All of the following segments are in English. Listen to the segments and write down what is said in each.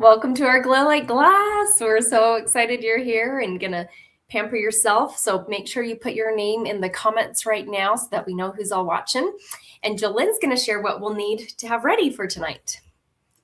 Welcome to our Glow Like Glass. We're so excited you're here and gonna pamper yourself. So make sure you put your name in the comments right now so that we know who's all watching. And Jolene's gonna share what we'll need to have ready for tonight.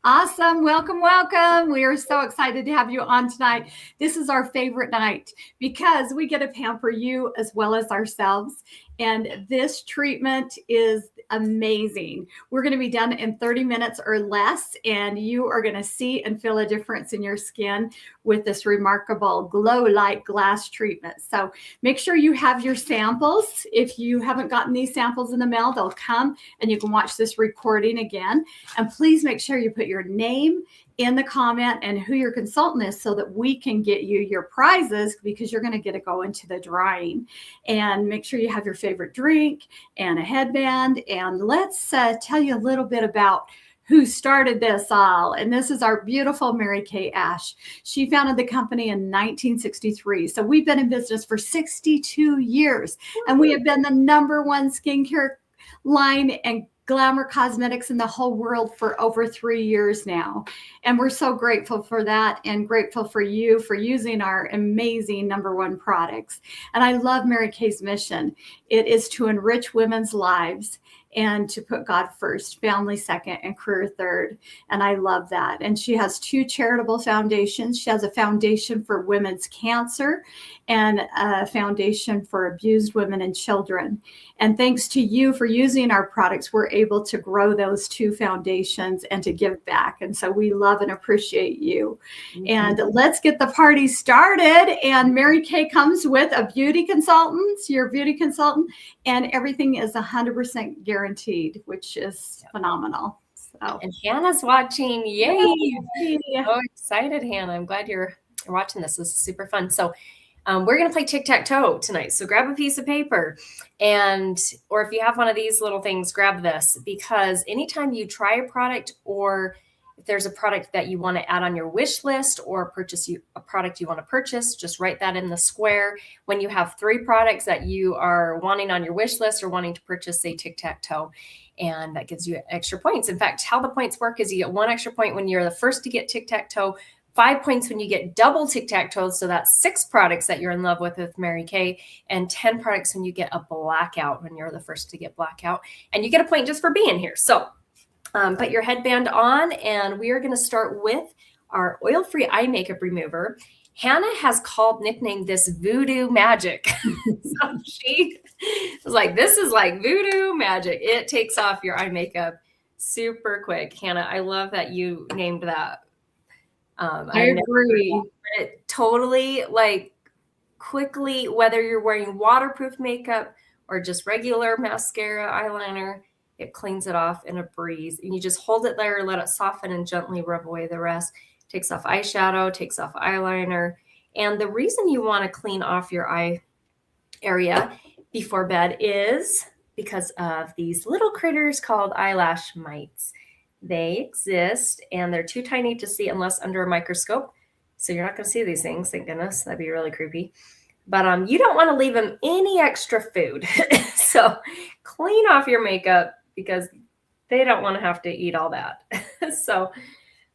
Awesome. Welcome, welcome. We are so excited to have you on tonight. This is our favorite night because we get to pamper you as well as ourselves. And this treatment is amazing. We're going to be done in 30 minutes or less, and you are going to see and feel a difference in your skin with this remarkable Glow Like Glass treatment. So make sure you have your samples. If you haven't gotten these samples in the mail, they'll come and you can watch this recording again. And please make sure you put your name in the comment and who your consultant is so that we can get you your prizes, because you're going to get to go into the drawing. And make sure you have your favorite drink and a headband. And let's tell you a little bit about who started this all. And this is our beautiful Mary Kay Ash. She founded the company in 1963. So we've been in business for 62 years. And we have been the #1 skincare line and glamour cosmetics in the whole world for over 3 years now. And we're so grateful for that, and grateful for you for using our amazing #1 products. And I love Mary Kay's mission. It is to enrich women's lives and to put God first, family second, and career third. And I love that. And she has 2 charitable foundations. She has a foundation for women's cancer and a foundation for abused women and children. And thanks to you for using our products, we're able to grow those 2 foundations and to give back. And so we love and appreciate you. Mm-hmm. And let's get the party started. And Mary Kay comes with a beauty consultant, your beauty consultant, and everything is 100% guaranteed, which is phenomenal. So. And Hannah's watching. Yay! So excited, Hannah. I'm glad you're watching this. This is super fun. So we're going to play tic-tac-toe tonight. So grab a piece of paper, or if you have one of these little things, grab this, because anytime you try a product, or if there's a product that you want to add on your wish list, or a product you want to purchase, just write that in the square. When you have 3 products that you are wanting on your wish list or wanting to purchase, say tic-tac-toe, and that gives you extra points. In fact, how the points work is you get 1 extra point when you're the first to get tic-tac-toe, 5 points when you get double tic-tac-toe, so that's 6 products that you're in love with Mary Kay, and 10 products when you get a blackout, when you're the first to get blackout, and you get a point just for being here. So put your headband on, and we are going to start with our oil-free eye makeup remover. Hannah has nicknamed this voodoo magic. So she was like, this is like voodoo magic. It takes off your eye makeup super quick. Hannah, I love that you named that. I agree. It totally, like, quickly, whether you're wearing waterproof makeup or just regular mascara, eyeliner, it cleans it off in a breeze. And you just hold it there, let it soften, and gently rub away the rest. Takes off eyeshadow, takes off eyeliner. And the reason you want to clean off your eye area before bed is because of these little critters called eyelash mites. They exist, and they're too tiny to see unless under a microscope. So you're not going to see these things, thank goodness. That'd be really creepy. But you don't want to leave them any extra food. So clean off your makeup, because they don't want to have to eat all that. So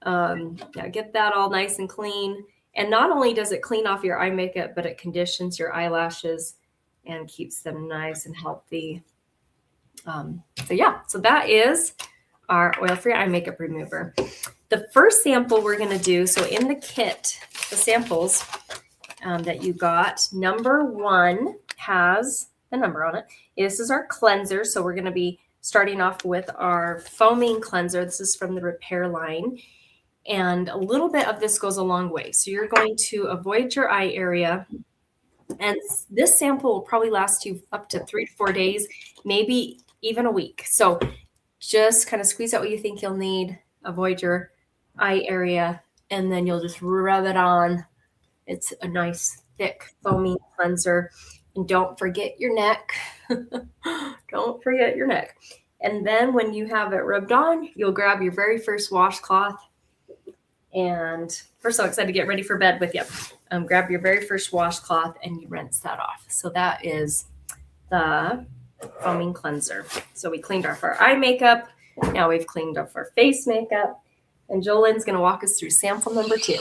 yeah, get that all nice and clean. And not only does it clean off your eye makeup, but it conditions your eyelashes and keeps them nice and healthy. So that is our oil-free eye makeup remover. The first sample we're going to do, so in the kit, the samples that you got, #1 has the number on it. This is our cleanser. So we're going to be starting off with our foaming cleanser. This is from the Repair line. And a little bit of this goes a long way. So you're going to avoid your eye area. And this sample will probably last you up to 3 to 4 days, maybe even a week. So just kind of squeeze out what you think you'll need, avoid your eye area, and then you'll just rub it on. It's a nice, thick, foamy cleanser. And don't forget your neck. Don't forget your neck. And then when you have it rubbed on, you'll grab your very first washcloth. And we're so excited to get ready for bed with you. Grab your very first washcloth and you rinse that off. So that is the foaming cleanser. So we cleaned off our eye makeup. Now we've cleaned off our face makeup. And Jolene's going to walk us through sample number 2.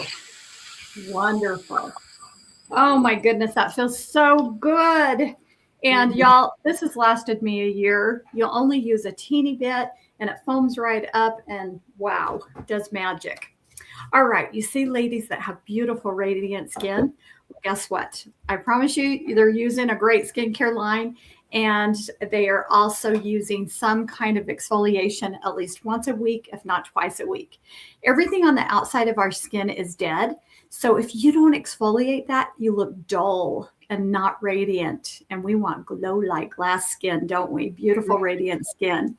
Wonderful. Oh my goodness, that feels so good. And y'all, this has lasted me a year. You'll only use a teeny bit and it foams right up and wow, it does magic. All right, you see ladies that have beautiful radiant skin. Well, guess what? I promise you, they're using a great skincare line and they are also using some kind of exfoliation at least once a week, if not twice a week. Everything on the outside of our skin is dead. So if you don't exfoliate that, you look dull and not radiant. And we want glow like glass skin, don't we? Beautiful, radiant skin.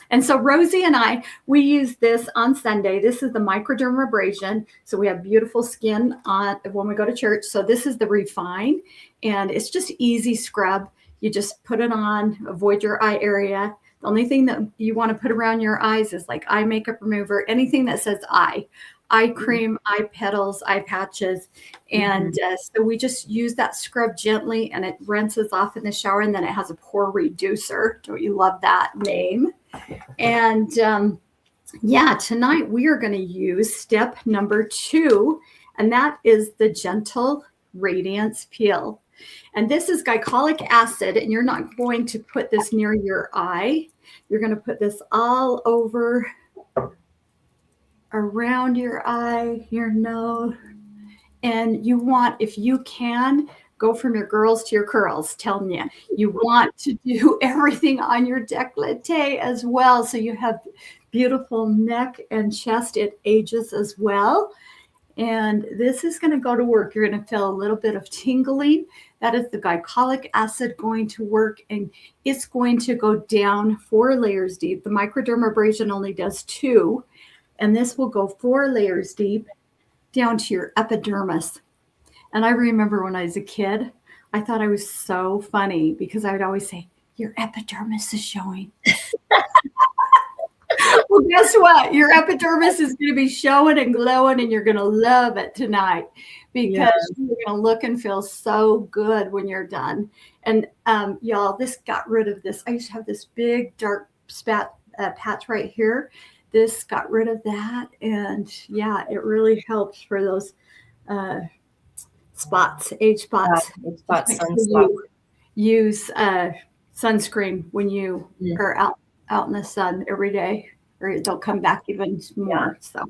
And so Rosie and I, we use this on Sunday. This is the microdermabrasion. So we have beautiful skin on when we go to church. So this is the Refine, and it's just easy scrub. You just put it on, avoid your eye area. The only thing that you want to put around your eyes is like eye makeup remover, anything that says eye cream, eye petals, eye patches. And so we just use that scrub gently and it rinses off in the shower. And then it has a pore reducer. Don't you love that name? And yeah, tonight we are going to use step number 2, and that is the Gentle Radiance Peel. And this is glycolic acid, and you're not going to put this near your eye. You're going to put this all over around your eye, your nose. And you want, if you can, go from your girls to your curls, telling you. You want to do everything on your décolleté as well. So you have beautiful neck and chest. It ages as well. And this is going to go to work. You're going to feel a little bit of tingling. That is the glycolic acid going to work, and it's going to go down 4 layers deep. The microdermabrasion only does 2, and this will go 4 layers deep down to your epidermis. And I remember when I was a kid, I thought I was so funny because I would always say, your epidermis is showing. Well, guess what? Your epidermis is going to be showing and glowing, and you're going to love it tonight because you're going to look and feel so good when you're done. And y'all, this got rid of this. I used to have this big dark spot patch right here. This got rid of that. And yeah, it really helps for those spots, age spots. Use sunscreen when you are out in the sun every day, or they'll come back even more. So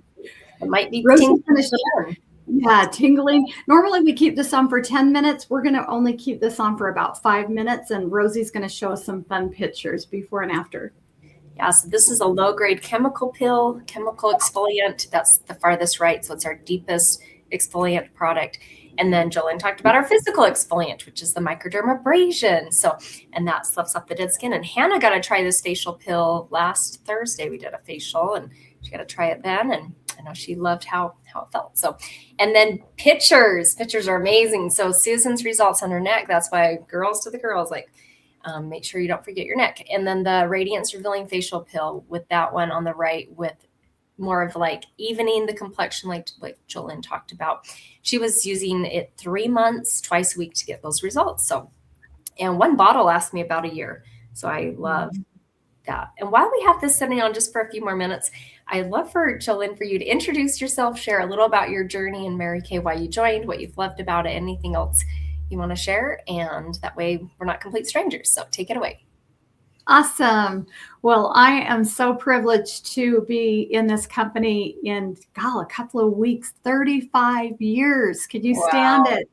it might be tingling. Normally we keep this on for 10 minutes. We're going to only keep this on for about 5 minutes, and Rosie's going to show us some fun pictures before and after. Yeah, so this is a low-grade chemical peel, chemical exfoliant. That's the farthest right, so it's our deepest exfoliant product. And then Jolene talked about our physical exfoliant, which is the microdermabrasion. So, and that sloughs up the dead skin. And Hannah got to try this facial pill last Thursday. We did a facial, and she got to try it then. And I know she loved how it felt. So, and then pictures are amazing. So Susan's results on her neck. That's why girls to the girls, like, make sure you don't forget your neck. And then the Radiance Revealing Facial Pill with that one on the right with more of like evening the complexion, like Jolene talked about. She was using it 3 months, twice a week to get those results. So, and one bottle lasted me about a year. So I love that. And while we have this sitting on just for a few more minutes, I'd love for Jolene, for you to introduce yourself, share a little about your journey in Mary Kay, why you joined, what you've loved about it, anything else you want to share. And that way we're not complete strangers. So take it away. Awesome. Well, I am so privileged to be in this company in, a couple of weeks, 35 years. Can you stand it?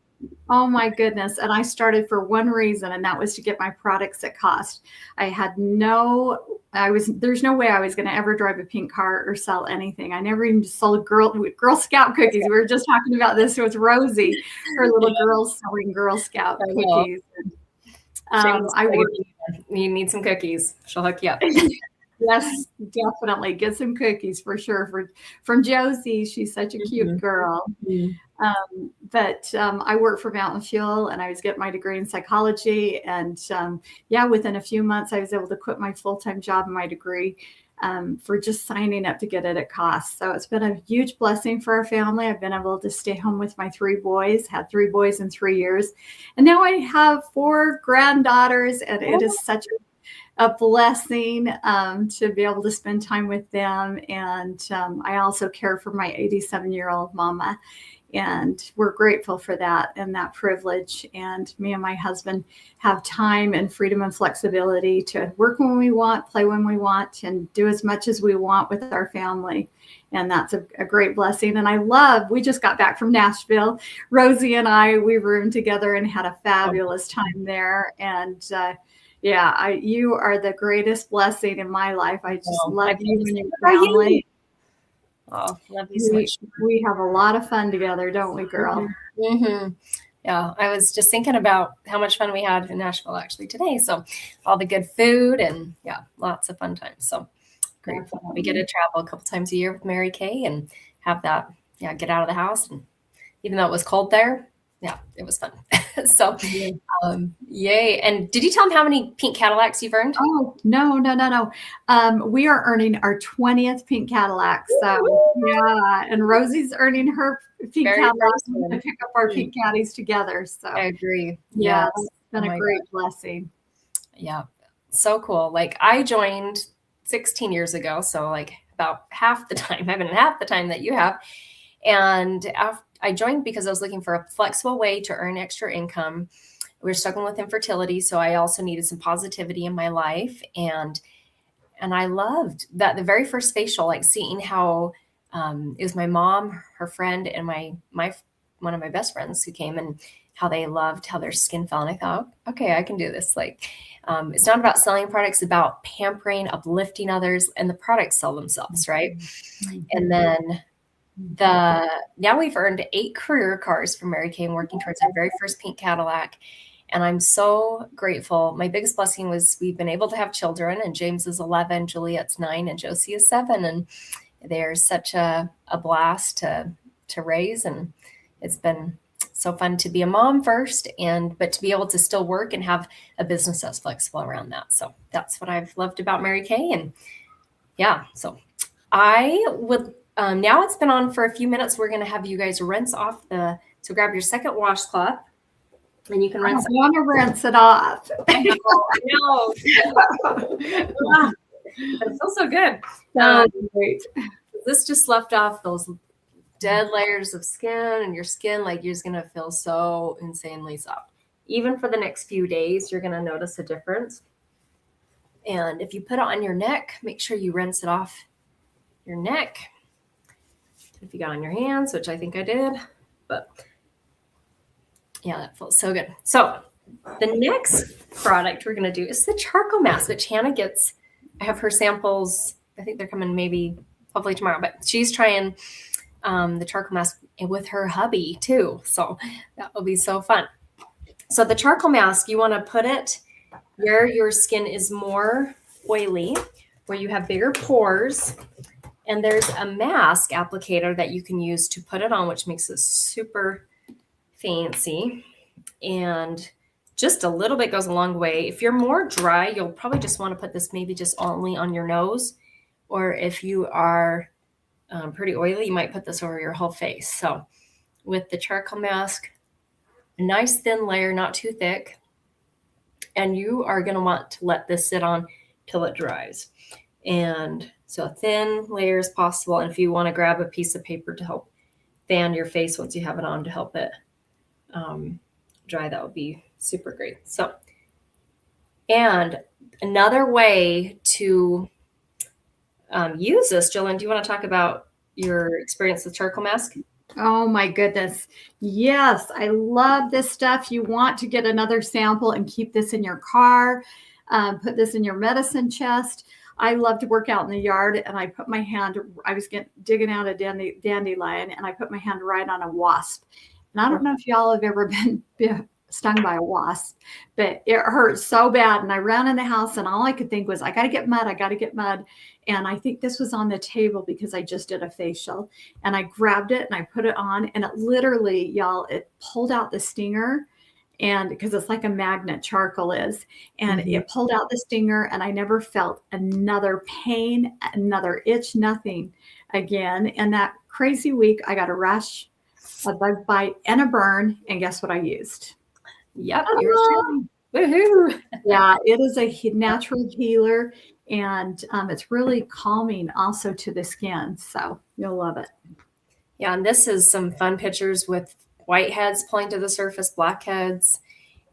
Oh my goodness. And I started for one reason, and that was to get my products at cost. There's no way I was going to ever drive a pink car or sell anything. I never even sold Girl Scout cookies. We were just talking about this with Rosie, her little girls selling Girl Scout cookies. You need some cookies. She'll hook you up. Yes, definitely. Get some cookies for sure. From Josie. She's such a cute girl. But I worked for Mountain Fuel, and I was getting my degree in psychology. And within a few months, I was able to quit my full-time job and my degree for just signing up to get it at cost. So it's been a huge blessing for our family. I've been able to stay home with my 3 boys, had 3 boys in 3 years. And now I have 4 granddaughters, and it is such a blessing to be able to spend time with them. And I also care for my 87-year-old mama. And we're grateful for that and that privilege. And me and my husband have time and freedom and flexibility to work when we want, play when we want, and do as much as we want with our family. And that's a great blessing. And we just got back from Nashville. Rosie and we roomed together and had a fabulous time there. And you are the greatest blessing in my life. I just love you and your family. Oh, love you so much. We have a lot of fun together, don't we, girl? Mm-hmm. Yeah, I was just thinking about how much fun we had in Nashville actually today. So all the good food and lots of fun times. So great fun. We get to travel a couple times a year with Mary Kay and have that, get out of the house. And even though it was cold there, it was fun. So, yay. And did you tell them how many pink Cadillacs you've earned? Oh, no. We are earning our 20th pink Cadillac. So, and Rosie's earning her pink Cadillac. We're going to pick up our pink Caddies together. So, I agree. Yeah, it's been a great blessing. Yeah, so cool. Like I joined 16 years ago. So like about half the time, I've been half the time that you have. And I joined because I was looking for a flexible way to earn extra income. We were struggling with infertility, so I also needed some positivity in my life. And I loved that the very first facial, like seeing how it was my mom, her friend, and my one of my best friends who came, and how they loved how their skin felt. And I thought, okay, I can do this. Like, it's not about selling products, it's about pampering, uplifting others, and the products sell themselves, right? Mm-hmm. And then now we've earned 8 career cars from Mary Kay and working towards our very first pink Cadillac. And I'm so grateful. My biggest blessing was we've been able to have children, and James is 11, Juliet's 9, and Josie is 7. And they're such a blast to raise. And it's been so fun to be a mom first, but to be able to still work and have a business that's flexible around that. So that's what I've loved about Mary Kay. And so I would, now it's been on for a few minutes. We're going to have you guys rinse off so grab your second washcloth and you can rinse. I want to rinse it off. I know. It feels so good. Great. This just left off those dead layers of skin, and your skin, like, you're just going to feel so insanely soft. Even for the next few days, you're going to notice a difference. And if you put it on your neck, make sure you rinse it off your neck. If you got on your hands, which I think I did, but that feels so good. So the next product we're going to do is the charcoal mask, which Hannah gets. I have her samples. I think they're coming hopefully tomorrow, but she's trying the charcoal mask with her hubby too. So that will be so fun. So the charcoal mask, you want to put it where your skin is more oily, where you have bigger pores. And there's a mask applicator that you can use to put it on, which makes it super fancy. And just a little bit goes a long way. If you're more dry, you'll probably just want to put this maybe just only on your nose. Or if you are pretty oily, you might put this over your whole face. So with the charcoal mask, a nice thin layer, not too thick. And you are going to want to let this sit on till it dries. And so a thin layer as possible. And if you want to grab a piece of paper to help fan your face once you have it on to help it dry, that would be super great. So, and another way to use this, Jillian, do you want to talk about your experience with charcoal mask? Oh my goodness. Yes, I love this stuff. You want to get another sample and keep this in your car, put this in your medicine chest. I love to work out in the yard, and I put my hand, I was digging out a dandelion, and I put my hand right on a wasp. And I don't know if y'all have ever been stung by a wasp, but it hurt so bad. And I ran in the house, and all I could think was, I got to get mud. And I think this was on the table because I just did a facial, and I grabbed it and I put it on, and it literally, y'all, it pulled out the stinger. And because it's like a magnet, charcoal is, and it pulled out the stinger, and I never felt another pain, another itch, nothing again. And that crazy week, I got a rash, a bug bite, and a burn. And guess what I used? Yep. Woohoo! Yeah, it is a natural healer, and it's really calming also to the skin. So you'll love it. Yeah, and this is some fun pictures with white heads pulling to the surface, black heads.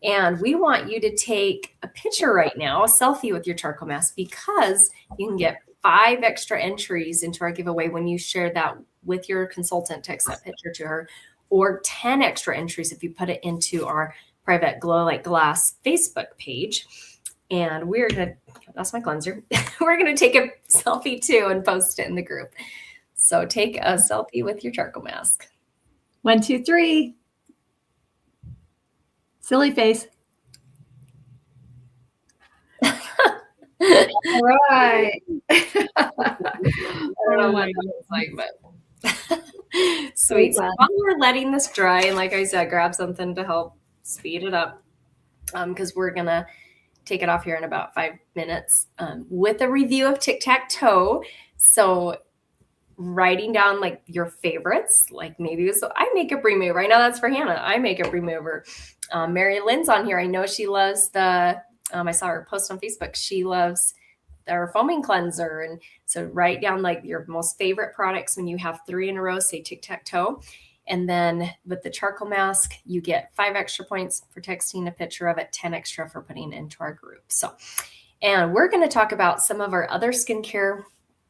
And we want you to take a picture right now, a selfie with your charcoal mask, because you can get 5 extra entries into our giveaway when you share that with your consultant, text that picture to her, or 10 extra entries if you put it into our private Glow Like Glass Facebook page. And we're going to, that's my cleanser. We're going to take a selfie too and post it in the group. So take a selfie with your charcoal mask. 1, 2, 3. Silly face. All right. I don't know what that looks like, but sweet. So while we're letting this dry, and like I said, grab something to help speed it up, because we're gonna take it off here in about 5 minutes with a review of tic-tac-toe. So writing down like your favorites, like maybe it was eye makeup remover. I know that's for Hannah, eye makeup remover. Mary Lynn's on here. I know she loves the, I saw her post on Facebook. She loves their foaming cleanser. And so write down like your most favorite products. When you have 3 in a row, say tic-tac-toe. And then with the charcoal mask, you get 5 extra points for texting a picture of it, 10 extra for putting it into our group. So, and we're going to talk about some of our other skincare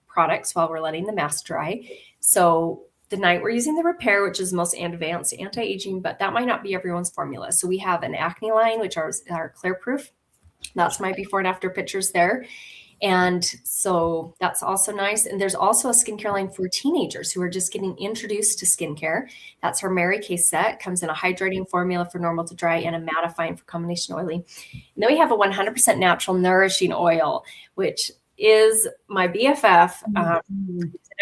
products while we're letting the mask dry. So tonight we're using the Repair, which is the most advanced anti-aging, but that might not be everyone's formula. So we have an acne line, which are our Clear Proof. That's my before and after pictures there. And so that's also nice. And there's also a skincare line for teenagers who are just getting introduced to skincare. That's our Mary Kay set. Comes in a hydrating formula for normal to dry and a mattifying for combination oily. And then we have a 100% natural nourishing oil, which is my BFF.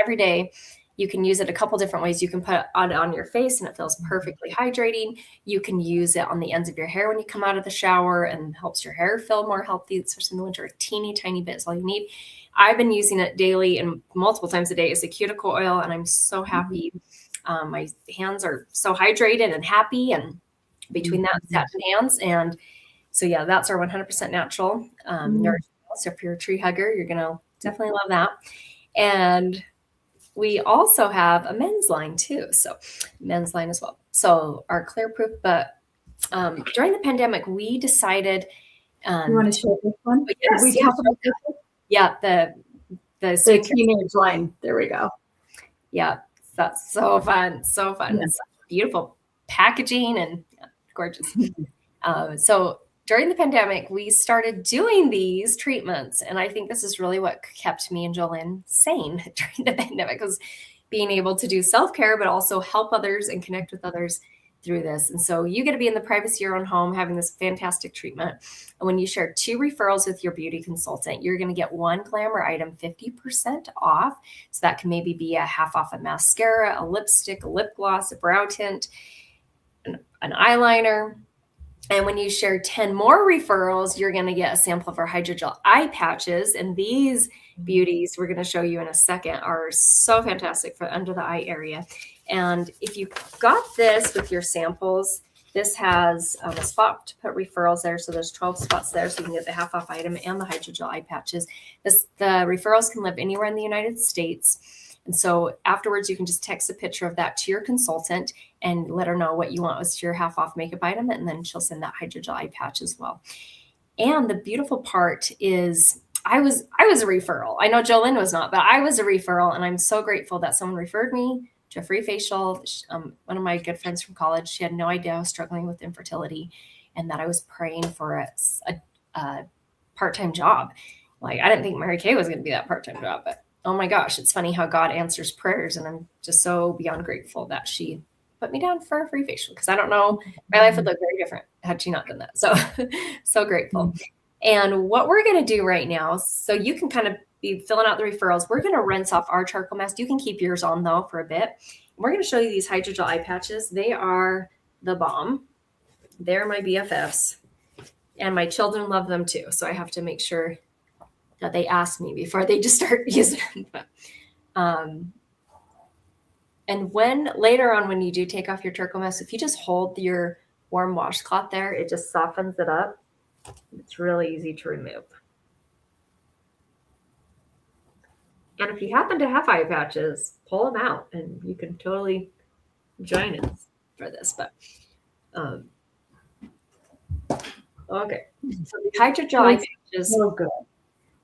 Every day. You can use it a couple different ways. You can put it on your face and it feels perfectly hydrating. You can use it on the ends of your hair when you come out of the shower and helps your hair feel more healthy, especially in the winter. A teeny tiny bit is all you need. I've been using it daily and multiple times a day as a cuticle oil, and I'm so happy. My hands are so hydrated and happy, and between that satin hands. And so, yeah, that's our 100% natural nourishing oil. So if you're a tree hugger, you're going to definitely love that. And we also have a men's line too. So men's line as well. So our Clear Proof, but during the pandemic, we decided. You want to show this one? Yes, yeah, the teenage line. There we go. Yeah, that's so fun. So fun. Yeah. It's beautiful packaging and gorgeous. So during the pandemic, we started doing these treatments. And I think this is really what kept me and Jolynn sane during the pandemic, was being able to do self-care, but also help others and connect with others through this. And so you get to be in the privacy of your own home having this fantastic treatment. And when you share 2 referrals with your beauty consultant, you're going to get 1 glamour item 50% off. So that can maybe be a half off a mascara, a lipstick, a lip gloss, a brow tint, an eyeliner. And when you share 10 more referrals, you're going to get a sample of our hydrogel eye patches. And these beauties we're going to show you in a second are so fantastic for under the eye area. And if you got this with your samples, this has a spot to put referrals there. So there's 12 spots there. So you can get the half off item and the hydrogel eye patches. The referrals can live anywhere in the United States. And so afterwards, you can just text a picture of that to your consultant and let her know what you want was your half off makeup item. And then she'll send that hydrogel eye patch as well. And the beautiful part is I was a referral. I know Jolynn was not, but I was a referral. And I'm so grateful that someone referred me to a free facial. One of my good friends from college, she had no idea I was struggling with infertility and that I was praying for a part-time job. Like, I didn't think Mary Kay was going to be that part-time job, but oh my gosh, it's funny how God answers prayers. And I'm just so beyond grateful that she put me down for a free facial, because I don't know, my life would look very different had she not done that. So, so grateful. And what we're going to do right now, so you can kind of be filling out the referrals. We're going to rinse off our charcoal mask. You can keep yours on though for a bit. We're going to show you these hydrogel eye patches. They are the bomb. They're my BFFs, and my children love them too. So I have to make sure that they ask me before they just start using them. And when later on, when you do take off your charcoal mask, if you just hold your warm washcloth there, it just softens it up. It's really easy to remove. And if you happen to have eye patches, pull them out and you can totally join us for this. But okay. So the hydrogel eye patches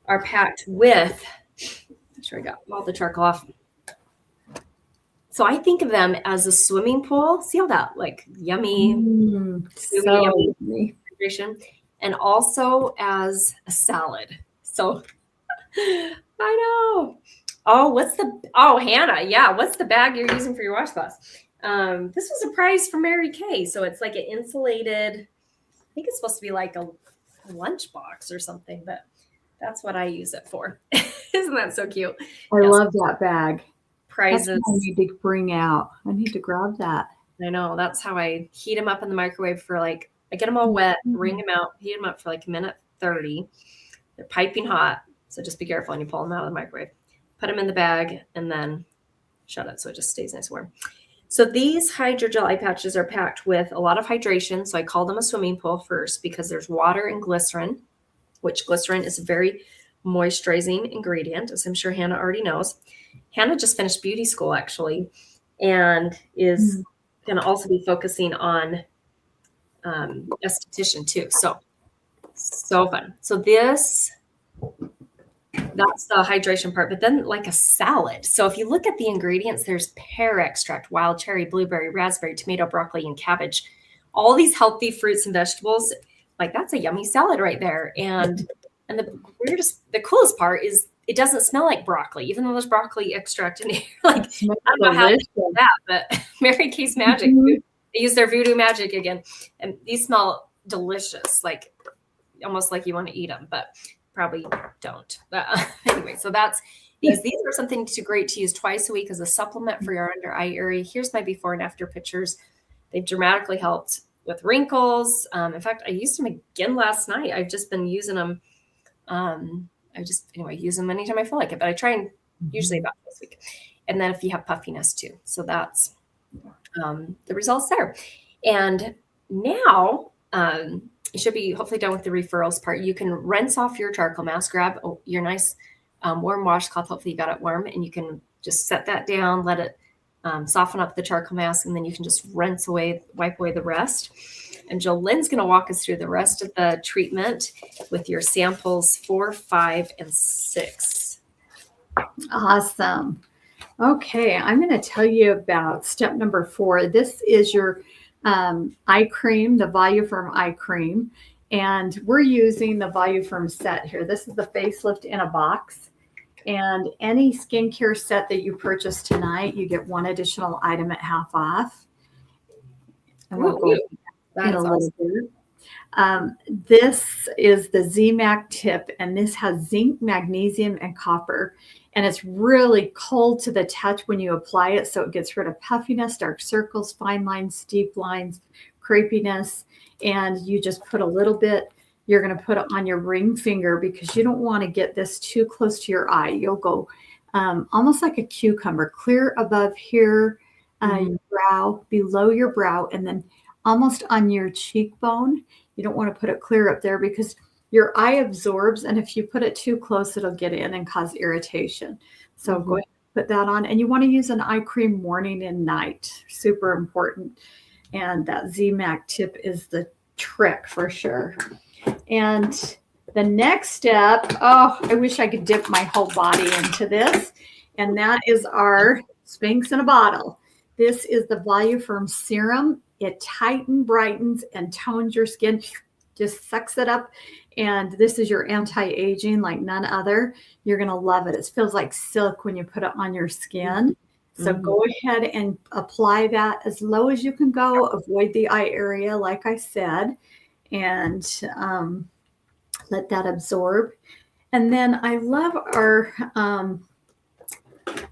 are packed with, make sure I got all the charcoal off. So I think of them as a swimming pool. See all that like yummy, yummy hydration, and also as a salad. So I know. Oh, Hannah, yeah. What's the bag you're using for your washcloths? This was a prize for Mary Kay. So it's like an insulated, I think it's supposed to be like a lunch box or something, but that's what I use it for. Isn't that so cute? I love that bag. Prizes. That's what I need to bring out. I need to grab that. I know. That's how I heat them up in the microwave for like, I get them all wet, wring them out, heat them up for like a minute 30. They're piping hot. So just be careful when you pull them out of the microwave. Put them in the bag and then shut it so it just stays nice and warm. So these hydrogel eye patches are packed with a lot of hydration. So I call them a swimming pool first because there's water and glycerin, which glycerin is a very moisturizing ingredient, as I'm sure Hannah already knows. Hannah just finished beauty school actually, and is going to also be focusing on esthetician too. So fun. So that's the hydration part, but then like a salad. So if you look at the ingredients, there's pear extract, wild cherry, blueberry, raspberry, tomato, broccoli, and cabbage. All these healthy fruits and vegetables. Like that's a yummy salad right there. And the coolest part is it doesn't smell like broccoli, even though there's broccoli extract in here. Like I don't know how to do that, but Mary Kay's magic. They use their voodoo magic again, and these smell delicious, like almost like you want to eat them, but probably don't. Anyway, so that's these. These are something great to use twice a week as a supplement for your under eye area. Here's my before and after pictures. They've dramatically helped with wrinkles. In fact, I used them again last night. I've just been using them. Use them anytime I feel like it, but I try and usually about this week. And then if you have puffiness too. So that's the results there. And now you should be hopefully done with the referrals part. You can rinse off your charcoal mask, grab your nice warm washcloth. Hopefully you got it warm, and you can just set that down, let it soften up the charcoal mask, and then you can just wipe away the rest. And Jolene's going to walk us through the rest of the treatment with your samples 4, 5, and 6. Awesome. Okay, I'm going to tell you about step number 4. This is your eye cream, the Voluform eye cream. And we're using the Voluform set here. This is the facelift in a box. And any skincare set that you purchase tonight, you get one additional item at half off. And we'll go in a little bit. This is the ZMAC tip, and this has zinc, magnesium, and copper. And it's really cold to the touch when you apply it, so it gets rid of puffiness, dark circles, fine lines, steep lines, crepiness. And you just put a little bit. You're going to put it on your ring finger because you don't want to get this too close to your eye. You'll go almost like a cucumber, clear above here, your brow, below your brow, and then almost on your cheekbone. You don't want to put it clear up there because your eye absorbs, and if you put it too close, it'll get in and cause irritation. So go ahead and put that on. And you want to use an eye cream morning and night. Super important. And that ZMAC tip is the trick for sure. And the next step, I wish I could dip my whole body into this. And that is our Spanx in a bottle. This is the Voluform serum. It tightens, brightens, and tones your skin. Just sucks it up. And this is your anti-aging like none other. You're going to love it. It feels like silk when you put it on your skin. So go ahead and apply that as low as you can go. Avoid the eye area, like I said, and let that absorb. And then I love our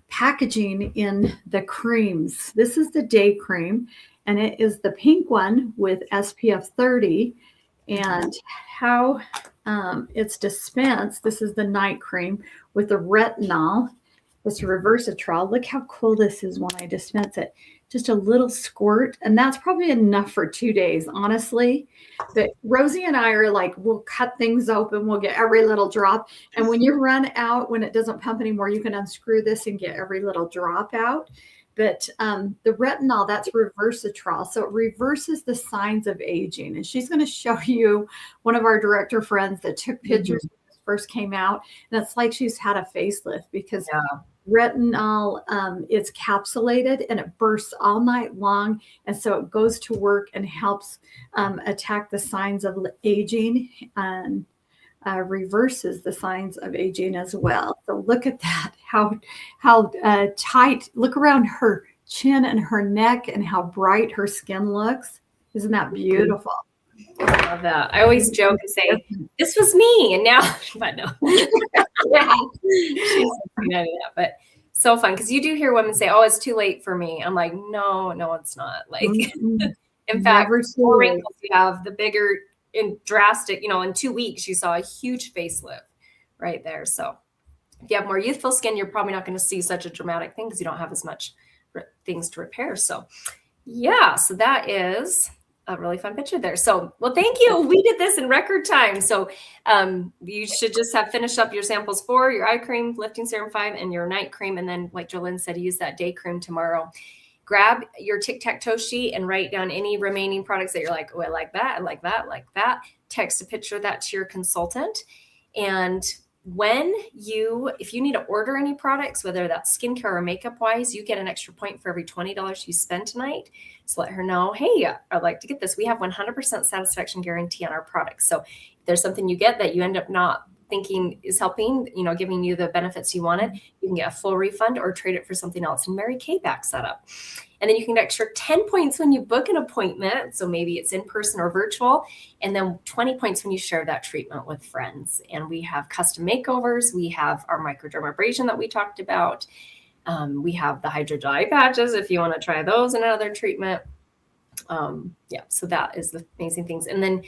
packaging in the creams. This is the day cream, and it is the pink one with SPF 30. And how it's dispensed, this is the night cream with the retinol. It's resveratrol. Look how cool this is when I dispense it. just a little squirt, and that's probably enough for 2 days, honestly. But Rosie and I are like, we'll cut things open, we'll get every little drop. And when you run out, when it doesn't pump anymore, you can unscrew this and get every little drop out. But the retinol, that's reversatrol. So it reverses the signs of aging. And she's going to show you one of our director friends that took pictures when this first came out. And it's like she's had a facelift because retinol is capsulated and it bursts all night long. And so it goes to work and helps attack the signs of aging and reverses the signs of aging as well. So look at that, how tight, look around her chin and her neck and how bright her skin looks. Isn't that beautiful? I love that. I always joke and say, this was me. And now, but no. Yeah. But so fun. Because you do hear women say, oh, it's too late for me. I'm like, no, it's not. Like, in fact, the more wrinkles you have, the bigger and drastic, in 2 weeks, you saw a huge facelift right there. So if you have more youthful skin, you're probably not going to see such a dramatic thing because you don't have as much things to repair. So yeah, so that is a really fun picture there. So, well, thank you. We did this in record time. So you should just have finished up your samples 4, your eye cream, lifting serum 5, and your night cream. And then like Jolynn said, use that day cream tomorrow. Grab your tic-tac-toe sheet and write down any remaining products that you're like, oh, I like that, I like that, I like that. Text a picture of that to your consultant. And if you need to order any products, whether that's skincare or makeup wise, you get an extra point for every $20 you spend tonight. So let her know, hey, I'd like to get this. We have 100% satisfaction guarantee on our products. So if there's something you get that you end up not thinking is helping, giving you the benefits you wanted, you can get a full refund or trade it for something else. And Mary Kay backs that up. And then you can get extra 10 points when you book an appointment. So maybe it's in person or virtual. And then 20 points when you share that treatment with friends. And we have custom makeovers. We have our microdermabrasion that we talked about. We have the hydrogel eye patches if you want to try those in another treatment. So that is the amazing things. And then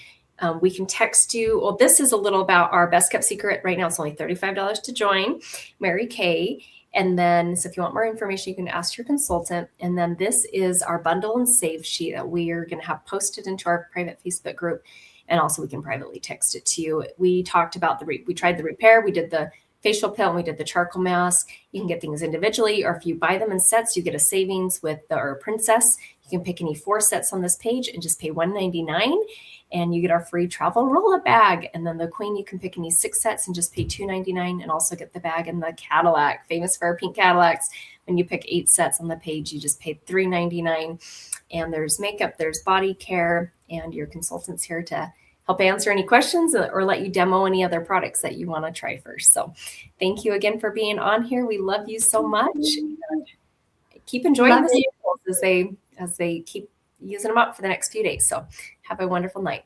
we can text you. Well, this is a little about our best kept secret. Right now, it's only $35 to join, Mary Kay. And then, so if you want more information, you can ask your consultant. And then this is our bundle and save sheet that we are going to have posted into our private Facebook group. And also we can privately text it to you. We talked about we tried the repair. We did the facial peel and we did the charcoal mask. You can get things individually, or if you buy them in sets, you get a savings with our Princess. You can pick any 4 sets on this page and just pay $1.99. And you get our free travel roll-up bag. And then the Queen, you can pick any 6 sets and just pay $2.99 and also get the bag in the Cadillac, famous for our pink Cadillacs. When you pick 8 sets on the page, you just pay $3.99. And there's makeup, there's body care, and your consultant's here to help answer any questions or let you demo any other products that you want to try first. So thank you again for being on here. We love you so much. Keep enjoying the samples as they keep using them up for the next few days. So have a wonderful night.